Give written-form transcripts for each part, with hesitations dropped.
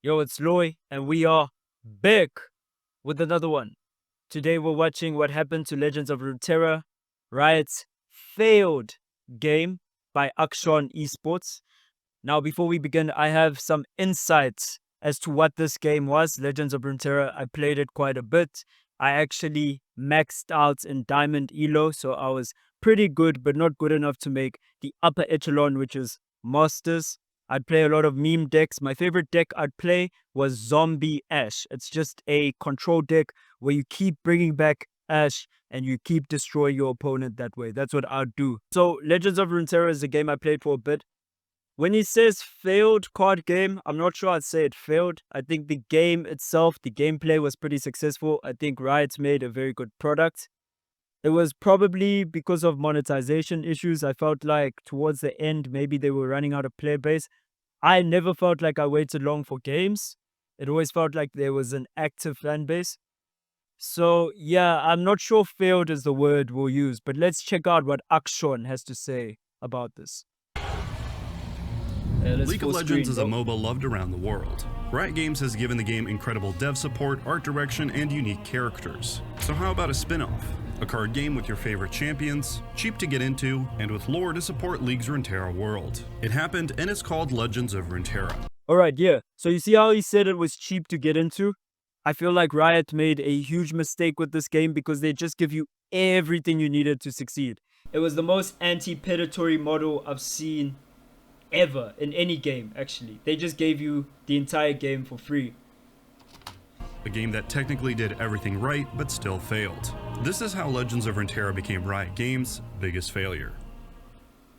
Yo, it's Loy, and we are back with another one. Today we're watching what happened to Legends of Runeterra, Riot's failed game by Akshon E-Sports. Now, before we begin, I have some insights as to what this game was. Legends of Runeterra, I played it quite a bit. I actually maxed out in Diamond Elo, so I was pretty good, but not good enough to make the upper echelon, which is Masters. I'd play a lot of meme decks. My favorite deck I'd play was Zombie Ash. It's just a control deck where you keep bringing back Ash and you keep destroying your opponent that way. That's what I'd do. So Legends of Runeterra is a game I played for a bit. When he says failed card game, I'm not sure I'd say it failed. I think the game itself, the gameplay was pretty successful. I think Riot made a very good product. It was probably because of monetization issues. I felt like towards the end, maybe they were running out of player base. I never felt like I waited long for games. It always felt like there was an active fan base. So yeah, I'm not sure failed is the word we'll use, but let's check out what Akshon has to say about this. League of Legends is a MOBA loved around the world. Riot Games has given the game incredible dev support, art direction, and unique characters. So how about a spin-off? A card game with your favorite champions, cheap to get into, and with lore to support League's Runeterra world. It happened, and it's called Legends of Runeterra. Alright, yeah. So you see how he said it was cheap to get into? I feel like Riot made a huge mistake with this game because they just give you everything you needed to succeed. It was the most anti-predatory model I've seen ever in any game, actually. They just gave you the entire game for free. A game that technically did everything right, but still failed. This is how Legends of Runeterra became Riot Games' biggest failure.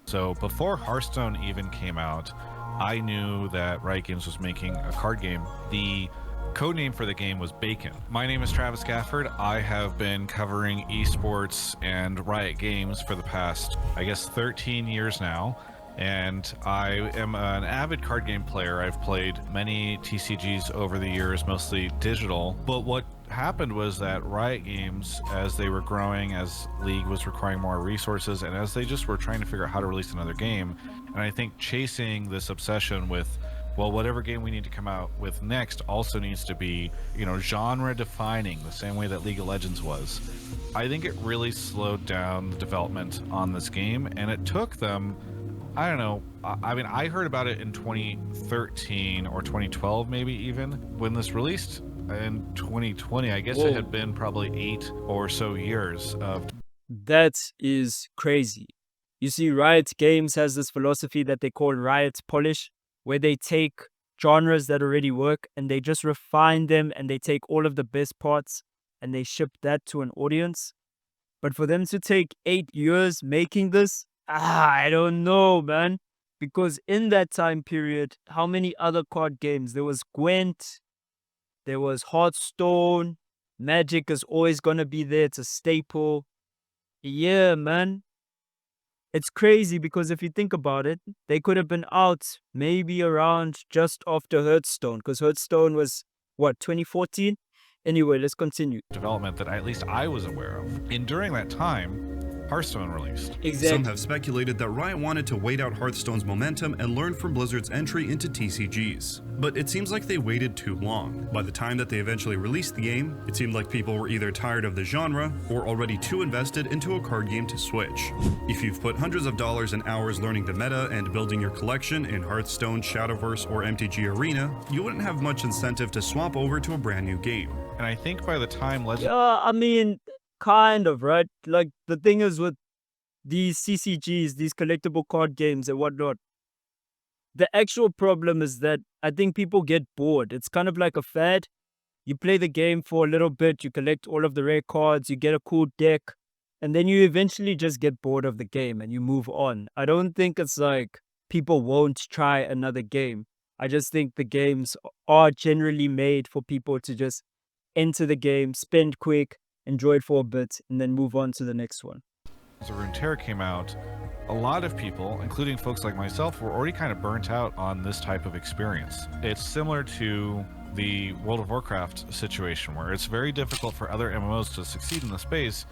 So before Hearthstone even came out, I knew that Riot Games was making a card game. The codename for the game was Bacon. My name is Travis Gafford. I have been covering esports and Riot Games for the past, 13 years now. And I am an avid card game player. I've played many TCGs over the years, mostly digital. But what happened was that Riot Games, as they were growing, as League was requiring more resources, and as they just were trying to figure out how to release another game, and I think chasing this obsession with, well, whatever game we need to come out with next also needs to be, genre defining, the same way that League of Legends was. I think it really slowed down the development on this game, and it took them, I don't know. I heard about it in 2013 or 2012, maybe even. When this released in 2020, I guess Whoa. It had been probably 8 or so years of... That is crazy. You see, Riot Games has this philosophy that they call Riot Polish, where they take genres that already work and they just refine them and they take all of the best parts and they ship that to an audience. But for them to take 8 years making this, I don't know, man. Because in that time period, how many other card games? There was Gwent, there was Hearthstone, Magic is always going to be there. It's a staple. Yeah, man. It's crazy because if you think about it, they could have been out maybe around just after Hearthstone, because Hearthstone was, what, 2014? Anyway, let's continue. development that at least I was aware of. And during that time, Hearthstone released. Exactly. Some have speculated that Riot wanted to wait out Hearthstone's momentum and learn from Blizzard's entry into TCGs. But it seems like they waited too long. By the time that they eventually released the game, it seemed like people were either tired of the genre or already too invested into a card game to switch. If you've put hundreds of dollars and hours learning the meta and building your collection in Hearthstone, Shadowverse, or MTG Arena, you wouldn't have much incentive to swap over to a brand new game. And I think by the time Legends... Yeah, I mean, kind of, right? Like, the thing is with these CCGs, these collectible card games and whatnot, the actual problem is that I think people get bored. It's kind of like a fad. You play the game for a little bit, you collect all of the rare cards, you get a cool deck, and then you eventually just get bored of the game and you move on. I don't think it's like people won't try another game. I just think the games are generally made for people to just enter the game, spend quick, enjoy it for a bit, and then move on to the next one. So Runeterra came out, a lot of people, including folks like myself, were already kind of burnt out on this type of experience. It's similar to the World of Warcraft situation, where it's very difficult for other MMOs to succeed in the space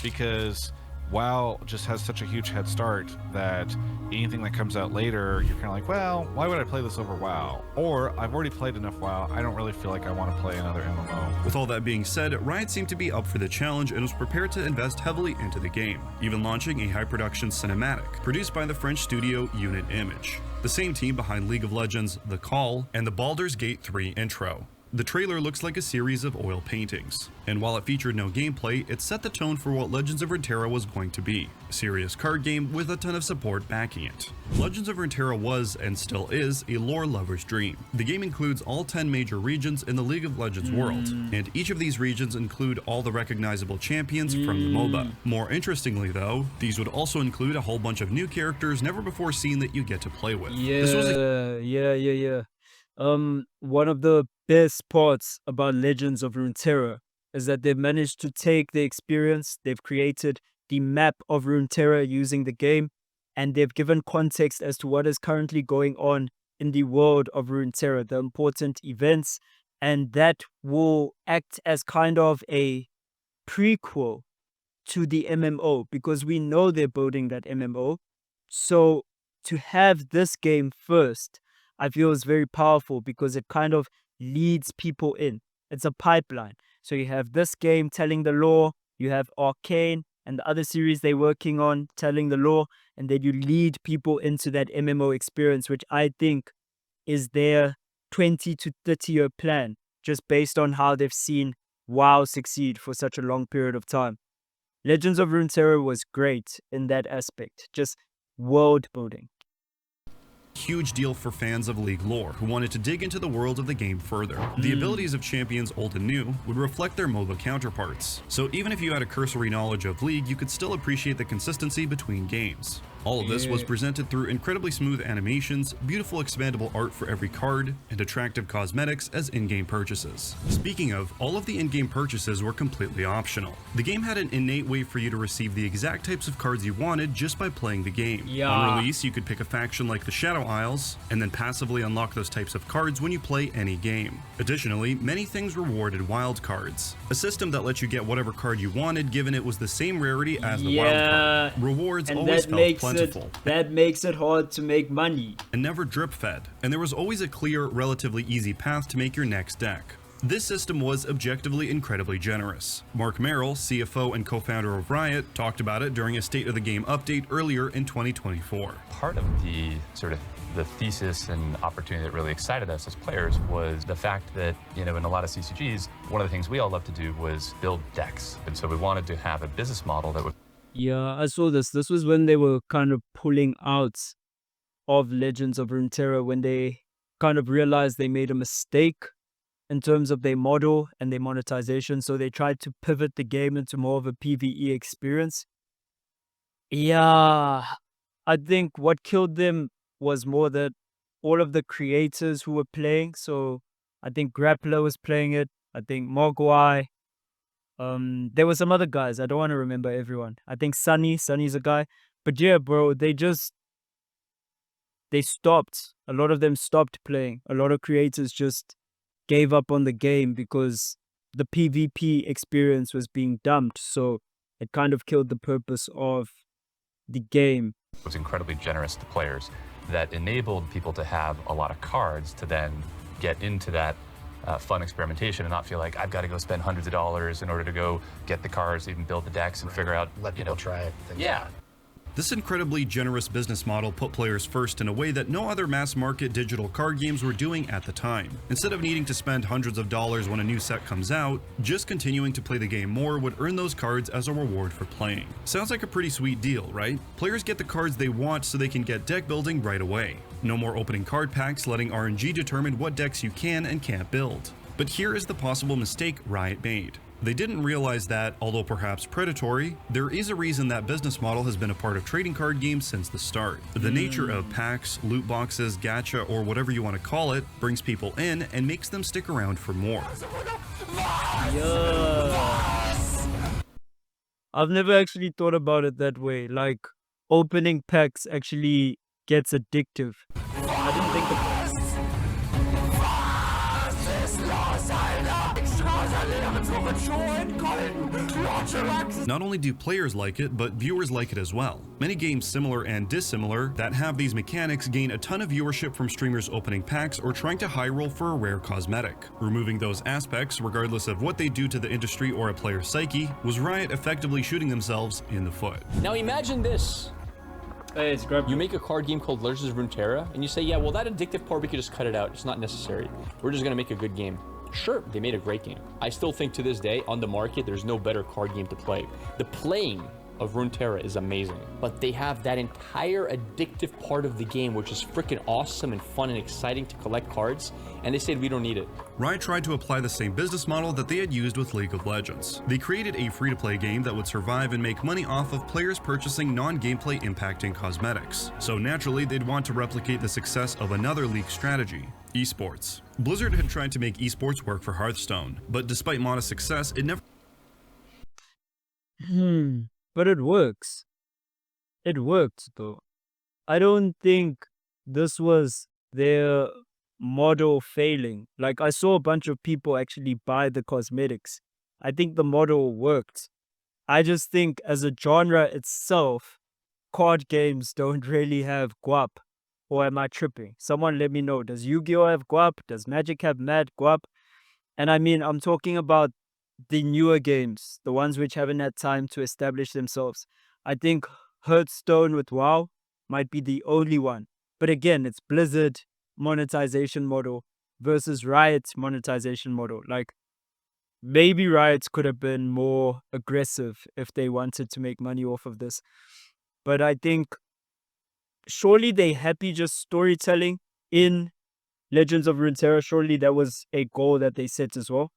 because WoW just has such a huge head start that anything that comes out later, you're kind of like, well, why would I play this over WoW? Or I've already played enough WoW, I don't really feel like I want to play another MMO. With all that being said, Riot seemed to be up for the challenge and was prepared to invest heavily into the game, even launching a high-production cinematic, produced by the French studio Unit Image, the same team behind League of Legends' The Call and the Baldur's Gate 3 intro. The trailer looks like a series of oil paintings, and while it featured no gameplay, it set the tone for what Legends of Runeterra was going to be, a serious card game with a ton of support backing it. Legends of Runeterra was, and still is, a lore lover's dream. The game includes all 10 major regions in the League of Legends world, and each of these regions include all the recognizable champions from the MOBA. More interestingly though, these would also include a whole bunch of new characters never before seen that you get to play with. One of the best parts about Legends of Runeterra is that they've managed to take the experience, they've created the map of Runeterra using the game, and they've given context as to what is currently going on in the world of Runeterra, the important events, and that will act as kind of a prequel to the MMO, because we know they're building that MMO. So to have this game first, I feel is very powerful because it kind of leads people in. It's a pipeline. So you have this game telling the lore, you have Arcane and the other series they're working on telling the lore, and then you lead people into that MMO experience, which I think is their 20 to 30-year plan, just based on how they've seen WoW succeed for such a long period of time. Legends of Runeterra was great in that aspect, just world building. Huge deal for fans of League lore who wanted to dig into the world of the game further. The abilities of champions old and new would reflect their MOBA counterparts, so even if you had a cursory knowledge of League, you could still appreciate the consistency between games. All of this was presented through incredibly smooth animations, beautiful expandable art for every card, and attractive cosmetics as in-game purchases. Speaking of, all of the in-game purchases were completely optional. The game had an innate way for you to receive the exact types of cards you wanted just by playing the game. On release, you could pick a faction like the Shadow Isles, and then passively unlock those types of cards when you play any game. Additionally, many things rewarded wild cards, a system that lets you get whatever card you wanted given it was the same rarity as the wild card. Rewards always felt plentiful. That makes it hard to make money. And never drip fed, and there was always a clear, relatively easy path to make your next deck. This system was objectively incredibly generous. Mark Merrill, CFO and co-founder of Riot, talked about it during a State of the Game update earlier in 2024. Part of the the thesis and opportunity that really excited us as players was the fact that, in a lot of CCGs, one of the things we all love to do was build decks. And so we wanted to have a business model that would... Yeah, I saw this. This was when they were kind of pulling out of Legends of Runeterra, when they kind of realized they made a mistake in terms of their model and their monetization. So they tried to pivot the game into more of a PvE experience. Yeah, I think what killed them was more that all of the creators who were playing. So I think Grappler was playing it. I think Mogwai. There were some other guys. I don't want to remember everyone. I think Sunny's a guy. But yeah, bro, they stopped. A lot of them stopped playing. A lot of creators just gave up on the game because the PvP experience was being dumped. So it kind of killed the purpose of the game. It was incredibly generous to players that enabled people to have a lot of cards to then get into that fun experimentation and not feel like I've got to go spend hundreds of dollars in order to go get the cards, even build the decks and figure out, let people try it. Yeah. This incredibly generous business model put players first in a way that no other mass-market digital card games were doing at the time. Instead of needing to spend hundreds of dollars when a new set comes out, just continuing to play the game more would earn those cards as a reward for playing. Sounds like a pretty sweet deal, right? Players get the cards they want so they can get deck building right away. No more opening card packs letting RNG determine what decks you can and can't build. But here is the possible mistake Riot made. They didn't realize that, although perhaps predatory, there is a reason that business model has been a part of trading card games since the start. The nature of packs, loot boxes, gacha, or whatever you want to call it, brings people in and makes them stick around for more. Yes. I've never actually thought about it that way. Like, opening packs actually gets addictive. I didn't think of Not only do players like it, but viewers like it as well. Many games similar and dissimilar that have these mechanics gain a ton of viewership from streamers opening packs or trying to high roll for a rare cosmetic. Removing those aspects, regardless of what they do to the industry or a player's psyche, was Riot effectively shooting themselves in the foot. Now imagine this. Hey, it's Grub. You make a card game called Legends of Runeterra, and you say, yeah, well, that addictive part, we could just cut it out. It's not necessary. We're just gonna make a good game. Sure, they made a great game. I still think to this day, on the market, there's no better card game to play. The playing of Runeterra is amazing, but they have that entire addictive part of the game, which is freaking awesome and fun and exciting to collect cards, and they said we don't need it. Riot tried to apply the same business model that they had used with League of Legends. They created a free-to-play game that would survive and make money off of players purchasing non-gameplay impacting cosmetics. So naturally, they'd want to replicate the success of another League strategy, Esports. Blizzard had tried to make esports work for Hearthstone, but despite modest success, it never... But it works. It worked though. I don't think this was their model failing. Like, I saw a bunch of people actually buy the cosmetics. I think the model worked. I just think as a genre itself, card games don't really have guap. Or am I tripping? Someone let me know. Does Yu-Gi-Oh have guap? Does Magic have mad guap? And I mean, I'm talking about the newer games, the ones which haven't had time to establish themselves. I think Hearthstone with WoW might be the only one. But again, it's Blizzard monetization model versus Riot's monetization model. Like, maybe Riot could have been more aggressive if they wanted to make money off of this. But I think surely they happy just storytelling in Legends of Runeterra. Surely that was a goal that they set as well.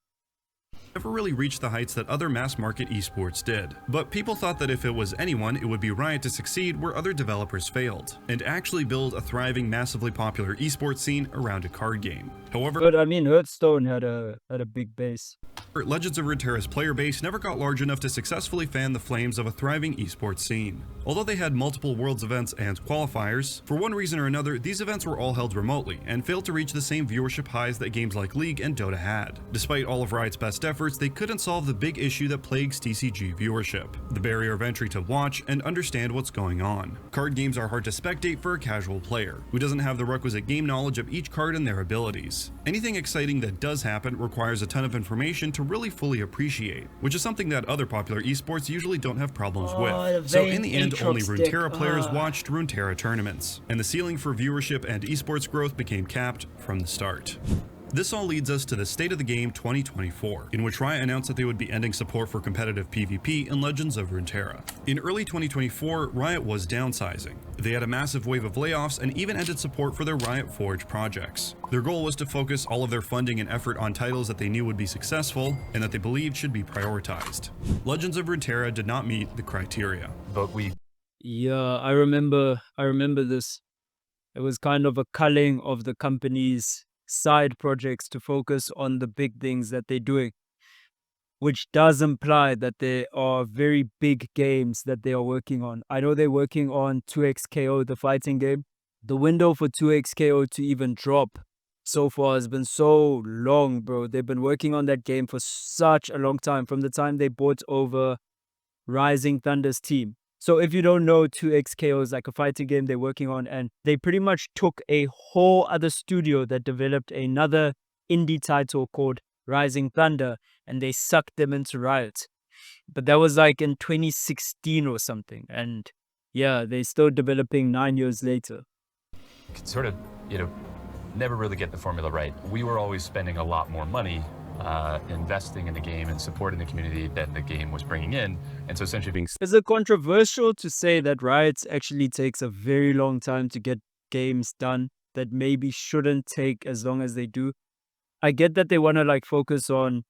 never really reached the heights that other mass-market esports did. But people thought that if it was anyone, it would be Riot to succeed where other developers failed, and actually build a thriving, massively popular esports scene around a card game. However, But I mean, Hearthstone had a big base. Legends of Runeterra's player base never got large enough to successfully fan the flames of a thriving esports scene. Although they had multiple Worlds events and qualifiers, for one reason or another, these events were all held remotely and failed to reach the same viewership highs that games like League and Dota had. Despite all of Riot's best efforts, they couldn't solve the big issue that plagues TCG viewership: the barrier of entry to watch and understand what's going on. Card games are hard to spectate for a casual player, who doesn't have the requisite game knowledge of each card and their abilities. Anything exciting that does happen requires a ton of information to really fully appreciate, which is something that other popular esports usually don't have problems with. So in the end, only Runeterra players watched Runeterra tournaments, and the ceiling for viewership and esports growth became capped from the start. This all leads us to the State of the Game 2024, in which Riot announced that they would be ending support for competitive PvP in Legends of Runeterra. In early 2024, Riot was downsizing. They had a massive wave of layoffs and even ended support for their Riot Forge projects. Their goal was to focus all of their funding and effort on titles that they knew would be successful and that they believed should be prioritized. Legends of Runeterra did not meet the criteria. But we Yeah, I remember this. It was kind of a culling of the company's side projects to focus on the big things that they're doing, which does imply that there are very big games that they are working on. I know they're working on 2XKO, the fighting game. The window for 2XKO to even drop so far has been so long, bro. They've been working on that game for such a long time, from the time they bought over Rising Thunder's team. So if you don't know, 2XKO is like a fighting game they're working on, and they pretty much took a whole other studio that developed another indie title called Rising Thunder, and they sucked them into Riot. But that was like in 2016 or something, and yeah, they're still developing 9 years later. could sort of, never really get the formula right. We were always spending a lot more money investing in the game and supporting the community than the game was bringing in. And so essentially being Is it controversial to say that Riot actually takes a very long time to get games done that maybe shouldn't take as long as they do? I get that they want to like focus on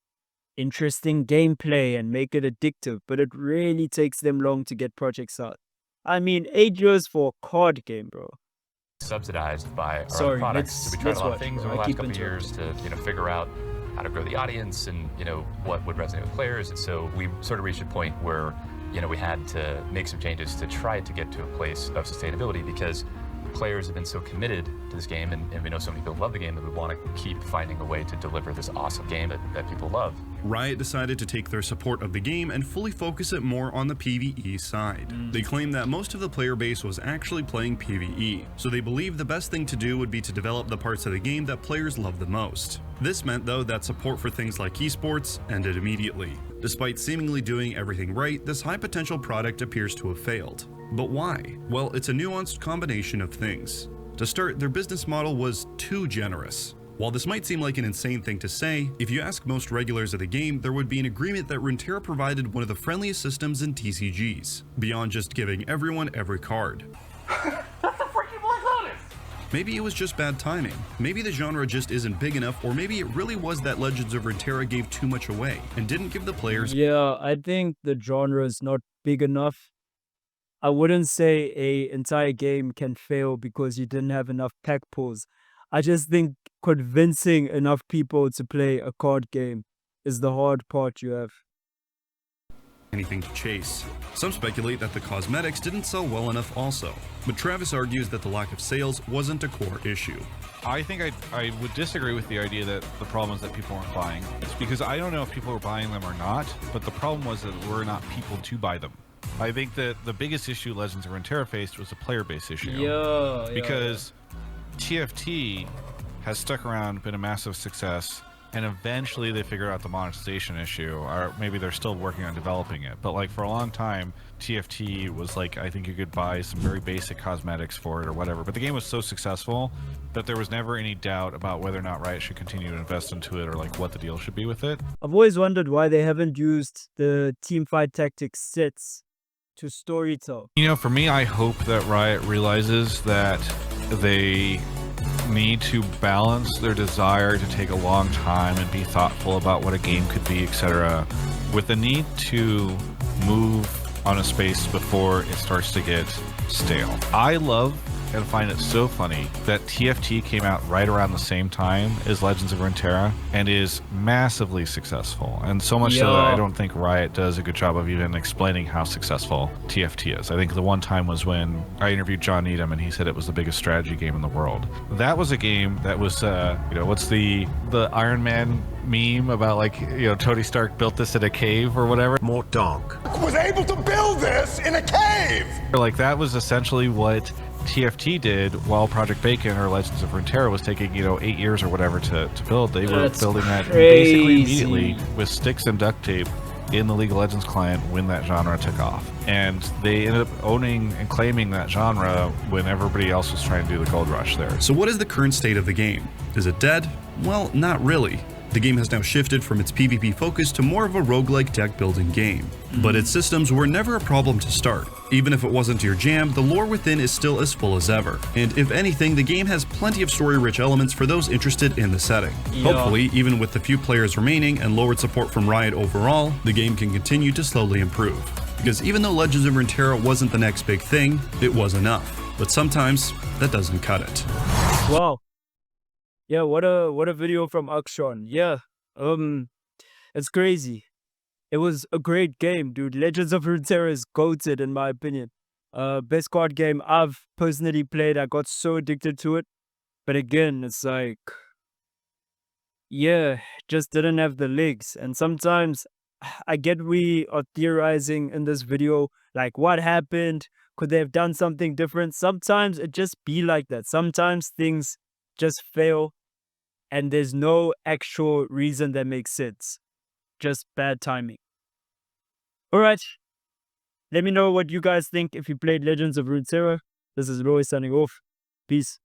interesting gameplay and make it addictive, but it really takes them long to get projects out. I mean, 8 years for a card game, bro. subsidized by our Sorry, own products. So we tried let's a lot of watch, things bro. over the I last keep couple of years to figure out how to grow the audience and what would resonate with players. And so we sort of reached a point where we had to make some changes to try to get to a place of sustainability, because players have been so committed to this game, and we know so many people love the game, that we want to keep finding a way to deliver this awesome game that people love. Riot decided to take their support of the game and fully focus it more on the PvE side. They claimed that most of the player base was actually playing PvE, so they believed the best thing to do would be to develop the parts of the game that players love the most. This meant, though, that support for things like esports ended immediately. Despite seemingly doing everything right, this high-potential product appears to have failed. But why? Well, it's a nuanced combination of things. To start, their business model was too generous. While this might seem like an insane thing to say, if you ask most regulars of the game, there would be an agreement that Runeterra provided one of the friendliest systems in TCGs, beyond just giving everyone every card. That's a freaking Black Lotus! Maybe it was just bad timing, maybe the genre just isn't big enough, or maybe it really was that Legends of Runeterra gave too much away and didn't give the players. Yeah, I think the genre is not big enough. I wouldn't say a entire game can fail because you didn't have enough pack pulls. I just think convincing enough people to play a card game is the hard part you have. Anything to chase. Some speculate that the cosmetics didn't sell well enough also, but Travis argues that the lack of sales wasn't a core issue. I think I would disagree with the idea that the problem is that people weren't buying. It's because I don't know if people were buying them or not, but the problem was that there were not people to buy them. I think that the biggest issue Legends of Runeterra faced was a player base issue. Yeah. Because TFT has stuck around, been a massive success, and eventually they figured out the monetization issue, or maybe they're still working on developing it. But like for a long time, TFT was like, I think you could buy some very basic cosmetics for it or whatever. But the game was so successful that there was never any doubt about whether or not Riot should continue to invest into it or like what the deal should be with it. I've always wondered why they haven't used the teamfight tactics sets to storytell. You know, for me, I hope that Riot realizes that they need to balance their desire to take a long time and be thoughtful about what a game could be, etc., with the need to move on a space before it starts to get stale. I love and find it so funny that TFT came out right around the same time as Legends of Runeterra and is massively successful, and so much so that I don't think Riot does a good job of even explaining how successful TFT is. I think the one time was when I interviewed John Needham and he said it was the biggest strategy game in the world. That was a game that was what's the Iron Man meme about, like, Tony Stark built this in a cave or whatever? More dark. Was able to build this in a cave! Like, that was essentially what TFT did, while Project Bacon or Legends of Runeterra was taking 8 years or whatever to build. They were building that basically immediately with sticks and duct tape in the League of Legends client when that genre took off, and they ended up owning and claiming that genre when everybody else was trying to do the gold rush there. So what is the current state of the game? Is it dead? Well, not really. The game has now shifted from its PvP focus to more of a roguelike deck building game. But its systems were never a problem to start. Even if it wasn't your jam, the lore within is still as full as ever. And if anything, the game has plenty of story-rich elements for those interested in the setting. Hopefully, even with the few players remaining and lowered support from Riot overall, the game can continue to slowly improve. Because even though Legends of Runeterra wasn't the next big thing, it was enough. But sometimes, that doesn't cut it. Wow. Yeah, what a video from Akshon. Yeah. It's crazy. It was a great game, dude. Legends of Runeterra is goated in my opinion. Best card game I've personally played. I got so addicted to it. But again, it's like, yeah, just didn't have the legs. And sometimes I get we are theorizing in this video, like what happened? Could they have done something different? Sometimes it just be like that. Sometimes things just fail and there's no actual reason that makes sense. Just bad timing. Alright. Let me know what you guys think if you played Legends of Runeterra. This is Roy signing off. Peace.